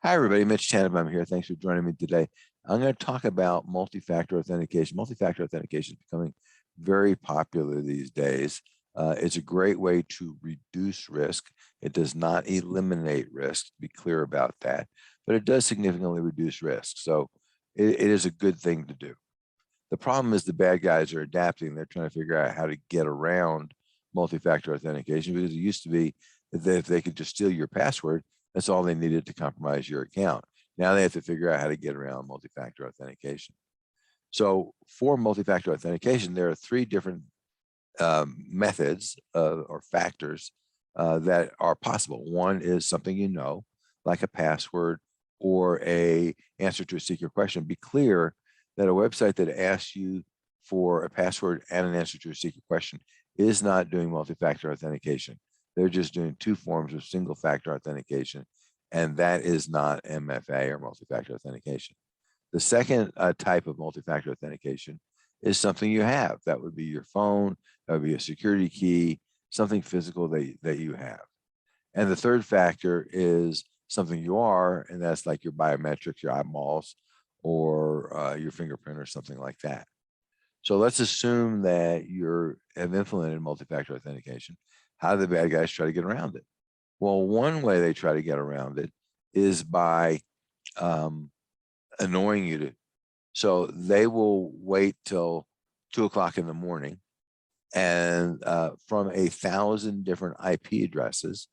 Hi, everybody. Mitch Tanenbaum here. Thanks for joining me today. I'm going to talk about multi-factor authentication. Multi-factor authentication is becoming very popular these days. It's a great way to reduce risk. It does not eliminate risk, to be clear about that, but it does significantly reduce risk. So it is a good thing to do. The problem is the bad guys are adapting. They're trying to figure out how to get around multi-factor authentication because it used to be that if they could just steal your password, that's all they needed to compromise your account. Now they have to figure out how to get around multi-factor authentication. So for multi-factor authentication, there are three different methods or factors that are possible. One is something you know, like a password or a answer to a secret question. Be clear that a website that asks you for a password and an answer to a secret question is not doing multi-factor authentication. They're just doing two forms of single factor authentication, and that is not MFA or multi-factor authentication. The second type of multi-factor authentication is something you have. That would be your phone, that would be a security key, something physical that you have. And the third factor is something you are, and that's like your biometrics, your eyeballs, or your fingerprint or something like that. So let's assume that you have implemented multi-factor authentication. How do the bad guys try to get around it? Well, one way they try to get around it is by annoying you to. So they will wait till 2 o'clock in the morning, and from 1,000 different IP addresses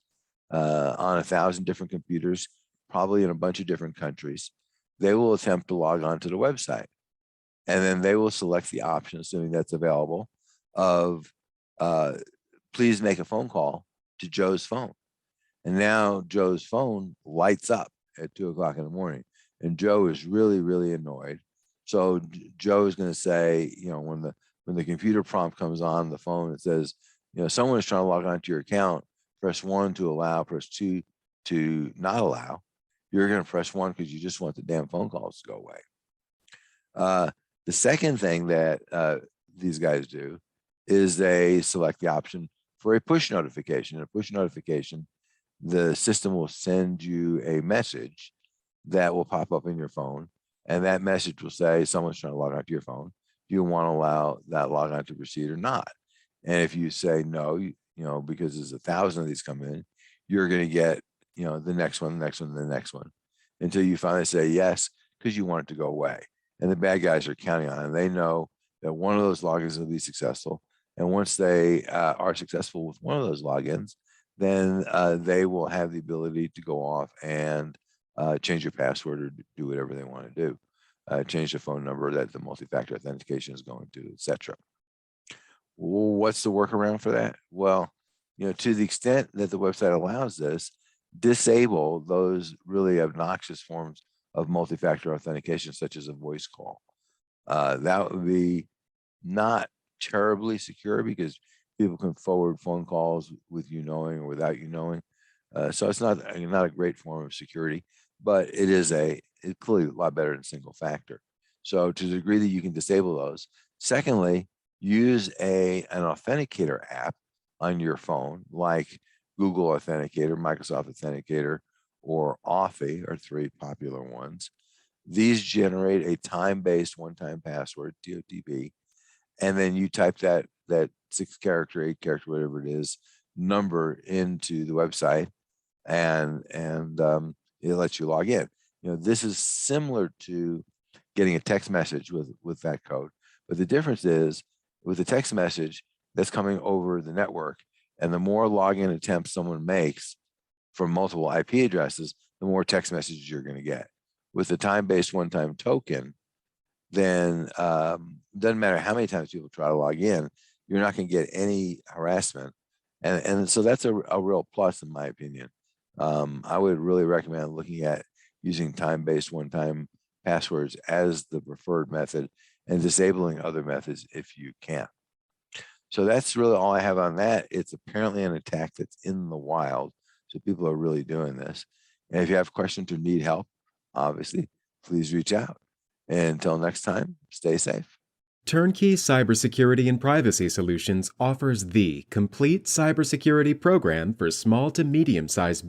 on 1,000 different computers, probably in a bunch of different countries, they will attempt to log on to the website. And then they will select the option, assuming that's available, of please make a phone call to Joe's phone. And now Joe's phone lights up at 2 o'clock in the morning. And Joe is really, really annoyed. So Joe is going to say, when the computer prompt comes on the phone, it says, someone is trying to log on to your account, press 1 to allow, press 2 to not allow. You're going to press 1 because you just want the damn phone calls to go away. The second thing that these guys do is they select the option for a push notification. A push notification, the system will send you a message that will pop up in your phone, and that message will say someone's trying to log onto your phone. Do you want to allow that log on to proceed or not? And if you say no, because there's 1,000 of these come in, you're going to get the next one, the next one, the next one, until you finally say yes because you want it to go away. And the bad guys are counting on it. They know that one of those logins will be successful. And once they are successful with one of those logins, then they will have the ability to go off and change your password or do whatever they want to do. Change the phone number that the multi-factor authentication is going to, etc. What's the workaround for that? Well, to the extent that the website allows this, disable those really obnoxious forms of multi-factor authentication, such as a voice call. That would be not terribly secure because people can forward phone calls with you knowing or without you knowing. So it's not a great form of security, but it's clearly a lot better than single factor. So to the degree that you can disable those. Secondly, use an authenticator app on your phone, like Google Authenticator, Microsoft Authenticator, or Authy are three popular ones. These generate a time-based one-time password, TOTP, and then you type that 6-character, 8-character, whatever it is, number into the website, and it lets you log in. This is similar to getting a text message with that code, but the difference is with the text message that's coming over the network, and the more login attempts someone makes from multiple IP addresses, the more text messages you're going to get. With the time-based one-time token, then doesn't matter how many times people try to log in, you're not going to get any harassment. And so that's a real plus in my opinion. I would really recommend looking at using time-based one-time passwords as the preferred method and disabling other methods if you can. So that's really all I have on that. It's apparently an attack that's in the wild. So people are really doing this. And if you have questions or need help, obviously, please reach out. And until next time, stay safe. Turnkey Cybersecurity and Privacy Solutions offers the complete cybersecurity program for small to medium-sized